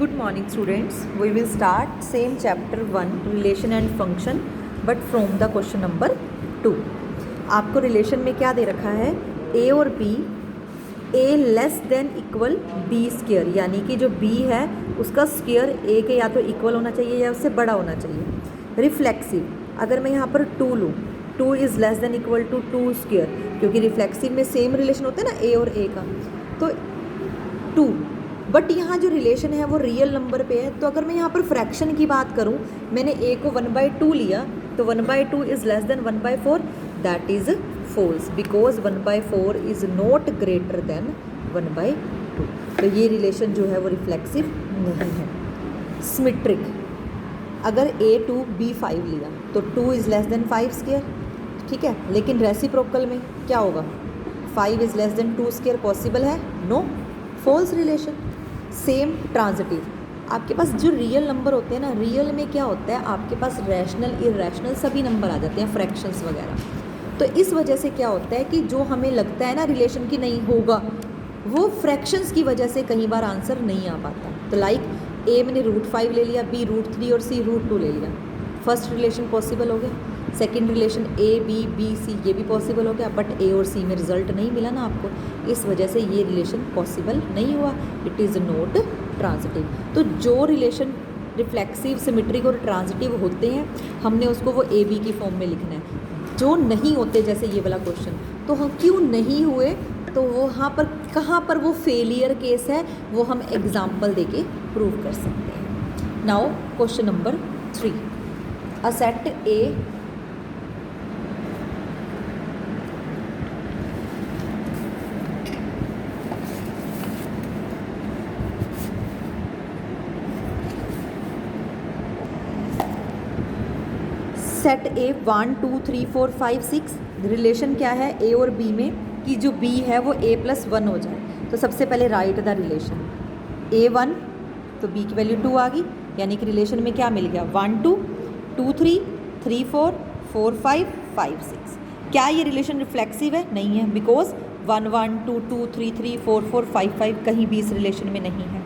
Good morning students. We will start same chapter 1 relation and function but from the question number 2. आपको relation में क्या दे रखा है, a और b a less than equal b square, यानी कि जो b है उसका स्क्वायर a के या तो इक्वल होना चाहिए या उससे बड़ा होना चाहिए। रिफ्लेक्सिव, अगर मैं यहाँ पर 2 लूँ, 2 is less than equal to 2 square, क्योंकि रिफ्लेक्सिव में सेम रिलेशन होता है ना a और a का, तो 2। बट यहाँ जो रिलेशन है वो रियल नंबर पे है, तो अगर मैं यहाँ पर फ्रैक्शन की बात करूँ, मैंने a को 1/2 लिया तो 1/2 is less than 1/4, that is false because 1/4 is not greater than 1/2। तो ये रिलेशन जो है वो रिफ्लेक्सिव नहीं है। सिमेट्रिक, अगर a 2 b 5 लिया तो 2 इज़ लेस देन 5 स्क्वायर, ठीक है, लेकिन रेसिप्रोकल में क्या होगा, 5 is less than 2 square possible है? No, false relation. Same transitive, आपके पास जो रियल नंबर होते हैं ना, रियल में क्या होता है, आपके पास रैशनल इरैशनल सभी नंबर आ जाते हैं, फ्रैक्शंस वगैरह। तो इस वजह से क्या होता है कि जो हमें लगता है ना रिलेशन की नहीं होगा, वो फ्रैक्शंस की वजह से कई बार आंसर नहीं आ पाता। तो लाइक a मैंने √5 ले लिया, b √3 और c √2 ले लिया, फर्स्ट रिलेशन पॉसिबल हो गया। Second relation a b c ये भी पॉसिबल हो गया, बट a और c में रिजल्ट नहीं मिला ना आपको, इस वजह से ये रिलेशन पॉसिबल नहीं हुआ, इट इज़ नॉट ट्रांजिटिव। तो जो रिलेशन रिफ्लेक्सिव, सिमेट्रिक और ट्रांजिटिव होते हैं, हमने उसको वो a b की फॉर्म में लिखना है। जो नहीं होते, जैसे ये वाला क्वेश्चन, तो हम क्यों नहीं हुए, तो वो वहाँ पर कहाँ पर वो फेलियर केस है, वो हम एग्जाम्पल देके प्रूव कर सकते हैं। Now question number 3, a set A set A 1 2 3 4 5 6, relation क्या है A और B में कि जो B है वो A+1 हो जाए। तो सबसे पहले राइट द रिलेशन A1, तो B की वैल्यू 2 आ गई, यानी कि रिलेशन में क्या मिल गया, 1 2 2 3 3 4 4 5 5 6। क्या ये रिलेशन रिफ्लेक्सिव है? नहीं है, बिकॉज 1 1 2 2 3 3 4 4 5 5 कहीं भी इस रिलेशन में नहीं है।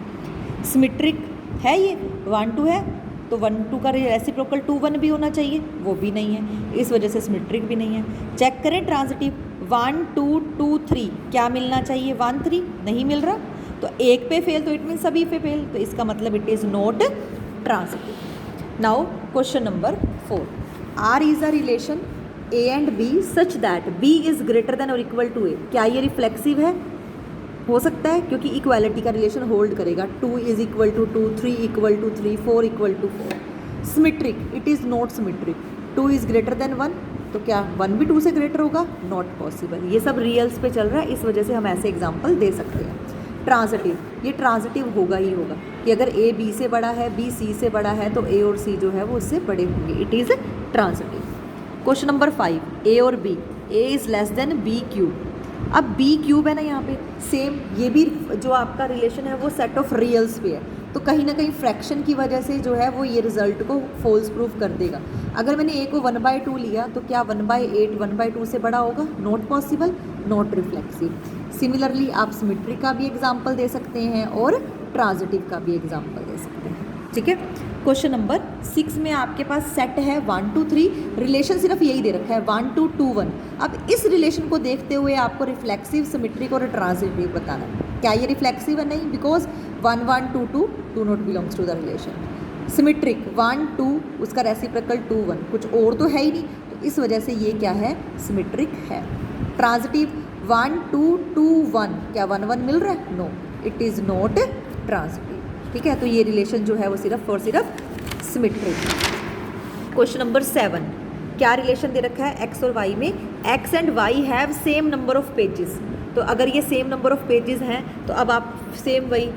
सिमेट्रिक है, ये 1 2 है तो 1 2 का रेसिप्रोकल 2 1 भी होना चाहिए, वो भी नहीं है, इस वजह से सिमेट्रिक भी नहीं है। चेक करें ट्रांजिटिव, 1 2 2 3 क्या मिलना चाहिए, 1 3 नहीं मिल रहा, तो एक पे फेल, तो इट मीन सभी पे फेल, तो इसका मतलब it is not transitive. Now question number 4, R is a relation A and B such that B is greater than और इक्वल टू ए। क्या ये रिफ्लेक्सिव है? हो सकता है, क्योंकि इक्वालिटी का रिलेशन होल्ड करेगा, 2 is equal to 2, 3 equal to 3, 4 equal to 4। Symmetric, it is not symmetric, 2 is greater than 1, तो क्या 1 भी 2 से ग्रेटर होगा? Not possible. ये सब रियल्स पे चल रहा है, इस वजह से हम ऐसे एग्जाम्पल दे सकते हैं। ट्रांजिटिव, ये ट्रांजिटिव होगा ही होगा कि अगर a b से बड़ा है, b c से बड़ा है, तो a और c जो है वो उससे बड़े होंगे, it is transitive. Question number 5, a और b, a is less then b cube. अब b क्यूब है ना यहाँ पे, सेम ये भी जो आपका रिलेशन है वो सेट ऑफ रियल्स पे है, तो कहीं ना कहीं फ्रैक्शन की वजह से जो है वो ये रिजल्ट को फॉल्स प्रूफ कर देगा। अगर मैंने a को 1/2 लिया तो क्या 1/8 1/2 से बड़ा होगा? Not possible, not reflexive. Similarly आप सिमेट्रिक का भी एग्जाम्पल दे सकते हैं और ट्रांजिटिव का भी एग्जाम्पल दे सकते हैं, ठीक है। क्वेश्चन नंबर 6 में आपके पास सेट है 1 2 3, रिलेशन सिर्फ यही दे रखा है 1 2 2 1। अब इस रिलेशन को देखते हुए आपको रिफ्लेक्सिव, सिमेट्रिक और ट्रांजिटिव बताना है। क्या ये रिफ्लेक्सिव है? नहीं, because 1 1 2 2 do not belongs to the relation. Symmetric 1 2, उसका रेसिप्रोकल 2 1, कुछ और तो है ही नहीं, तो इस वजह से ये क्या है, सिमेट्रिक है। ट्रांजिटिव 1 2 2 1, क्या 1 1 मिल रहा है? No, it is not transitive, ठीक है। तो ये रिलेशन जो है वो सिर्फ और सिर्फ सिमेट्रिक। क्वेश्चन नंबर 7, क्या रिलेशन दे रखा है x और y में, x and y have same number of pages. तो अगर ये सेम नंबर ऑफ पेजेस हैं, तो अब आप सेम वही,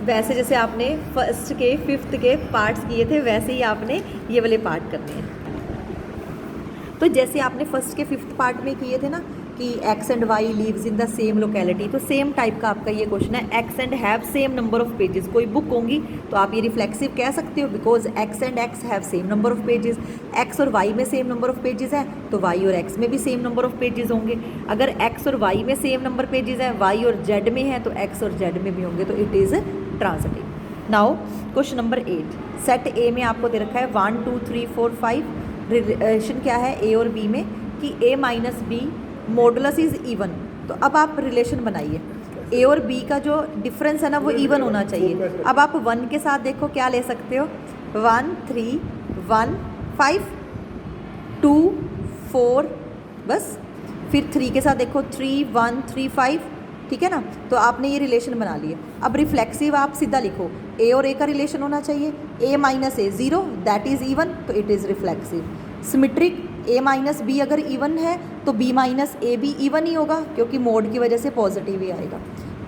वैसे जैसे आपने फर्स्ट के 5th के पार्ट्स किए थे, वैसे ही आपने ये वाले पार्ट करने हैं। तो जैसे आपने फर्स्ट के 5th पार्ट में किए थे ना कि x and y lives in the same locality, तो सेम टाइप का आपका ये क्वेश्चन है, x and have same number of pages. कोई बुक होंगी तो आप ये रिफ्लेक्सिव कह सकते हो, because x and x have same number of pages. x और y में सेम नंबर ऑफ पेजेस है, तो y और x में भी सेम नंबर ऑफ पेजेस होंगे। अगर x और y में सेम नंबर पेजेस है, y और z में है, तो x और z में भी होंगे, तो it is transitive. Now question number 8, set ए में आपको दे रखा है 1 2 3 4 5, रिलेशन क्या है ए और बी में कि a minus B modulus is even. तो अब आप रिलेशन बनाइए, ए और बी का जो डिफरेंस है ना वो इवन होना चाहिए। अब आप 1 के साथ देखो क्या ले सकते हो, 1 3 1 5 2 4, बस। फिर 3 के साथ देखो 3 1 3 5, ठीक है ना। तो आपने ये रिलेशन बना लिए। अब रिफ्लेक्सिव आप सीधा लिखो, ए और ए का रिलेशन होना चाहिए, A minus A 0 that is even, तो it is reflexive. Symmetric, A minus B अगर इवन है तो बी माइनस ए भी इवन ही होगा क्योंकि मोड की वजह से पॉजिटिव ही आएगा।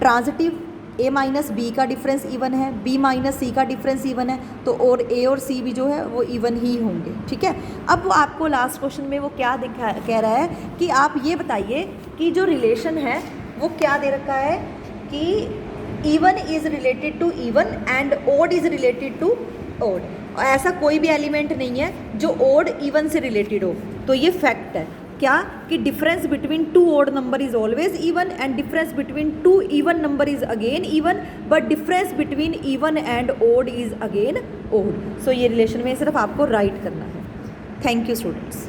ट्रांजिटिव, ए माइनस बी का डिफरेंस इवन है, बी माइनस सी का डिफरेंस इवन है, तो और ए और सी भी जो है वो इवन ही होंगे, ठीक है। अब वो आपको लास्ट क्वेश्चन में वो क्या कह रहा है कि आप ये बताइए कि जो रिलेशन है वो क्या दे रखा है कि even is related to even and odd is related to odd. ऐसा कोई भी एलिमेंट नहीं है जो ओड इवन से रिलेटेड हो। तो ये फैक्ट है क्या कि difference between two odd number is always even and difference between two even number is again even, but difference between even and odd is again odd. So ये relation में सिर्फ आपको राइट करना है। Thank you students.